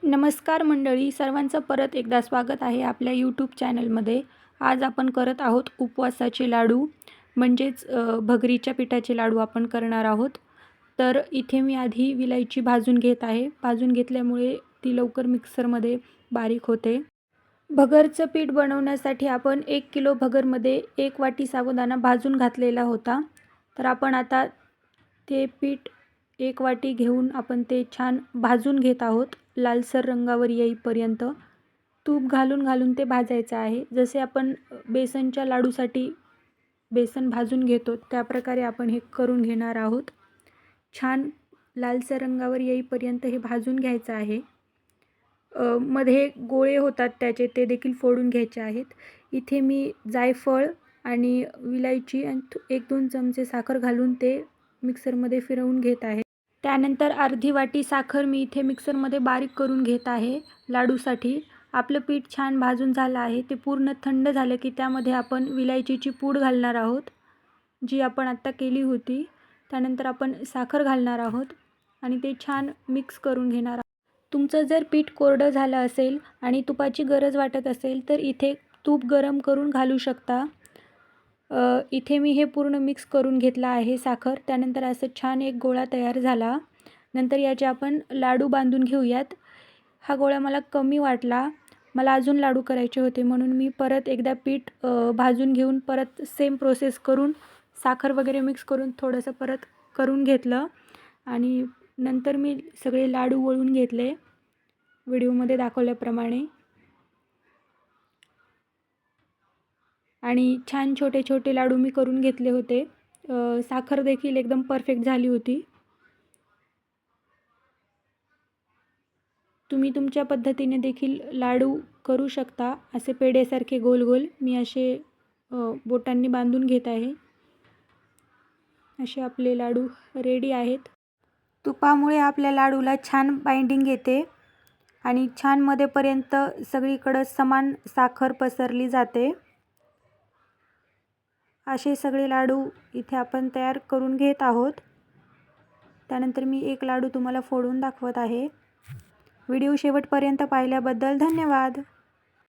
नमस्कार मंडळी, सर्वांचं परत एकदा स्वागत आहे आपल्या यूट्यूब चॅनलमध्ये. आज आपण करत आहोत उपवासाचे लाडू, म्हणजेच भगरीच्या पिठाचे लाडू आपण करणार आहोत. तर इथे मी आधी विलायची भाजून घेत आहे. भाजून घेतल्यामुळे ती लवकर मिक्सरमध्ये बारीक होते. भगरचं पीठ बनवण्यासाठी आपण 1 किलो भगरमध्ये 1 वाटी साबुदाणा भाजून घातलेला होता. तर आपण आता ते पीठ 1 वाटी घेऊन आपण ते छान भाजून घेत आहोत, लालसर रंगावर येईपर्यंत. तूप घालून ते भाजायचं आहे. जसे आपण बेसनच्या लाडूसाठी बेसन भाजून घेतो त्याप्रकारे आपण हे करून घेणार आहोत. छान लालसर रंगावर येईपर्यंत हे भाजून घ्यायचं आहे. मध्ये गोळे होतात त्याचे, ते देखील फोडून घ्यायचे आहेत. इथे मी जायफळ आणि विलायची आणि 1-2 चमचे साखर घालून ते मिक्सरमध्ये फिरवून घेत आहे. त्यानंतर अर्धी वाटी साखर मी इथे मिक्सरमध्ये बारीक करून घेत आहे लाडूसाठी. आपलं पीठ छान भाजून झालं आहे. ते पूर्ण थंड झालं की त्यामध्ये आपण विलायचीची पूड घालणार आहोत, जी आपण आत्ता केली होती. त्यानंतर आपण साखर घालणार आहोत आणि ते छान मिक्स करून घेणार आहोत. तुमचं जर पीठ कोरडं झालं असेल आणि तुपाची गरज वाटत असेल तर इथे तूप गरम करून घालू शकता. इथे मी हे पूर्ण मिक्स करून घेतला आहे साखर. त्यानंतर असं छान एक गोळा तयार झाला. नंतर याचे आपण लाडू बांधून घेऊयात. हा गोळा मला कमी वाटला, मला अजून लाडू करायचे होते, म्हणून मी परत एकदा पीठ भाजून घेऊन परत सेम प्रोसेस करून साखर वगैरे मिक्स करून थोडंसं परत करून घेतलं आणि नंतर मी सगळे लाडू वळून घेतले व्हिडिओमध्ये दाखवल्याप्रमाणे. आणि छान छोटे छोटे लाडू मी करून घेतले होते. साखर देखील एकदम परफेक्ट झाली होती. तुम्ही तुमच्या पद्धतीने देखील लाडू करू शकता. असे पेढेसारखे गोल गोल मी असे बोटांनी बांधून घेत आहे. असे आपले लाडू रेडी आहेत. तुपामुळे आपल्या लाडूला छान बाइंडिंग येते आणि छान मध्येपर्यंत सगळीकडं समान साखर पसरली जाते. असे सगळे लाडू इथे आपण तयार करून घेत आहोत. त्यानंतर मी एक लाडू तुम्हाला फोडून दाखवत आहे. व्हिडिओ शेवटपर्यंत पाहिल्याबद्दल धन्यवाद.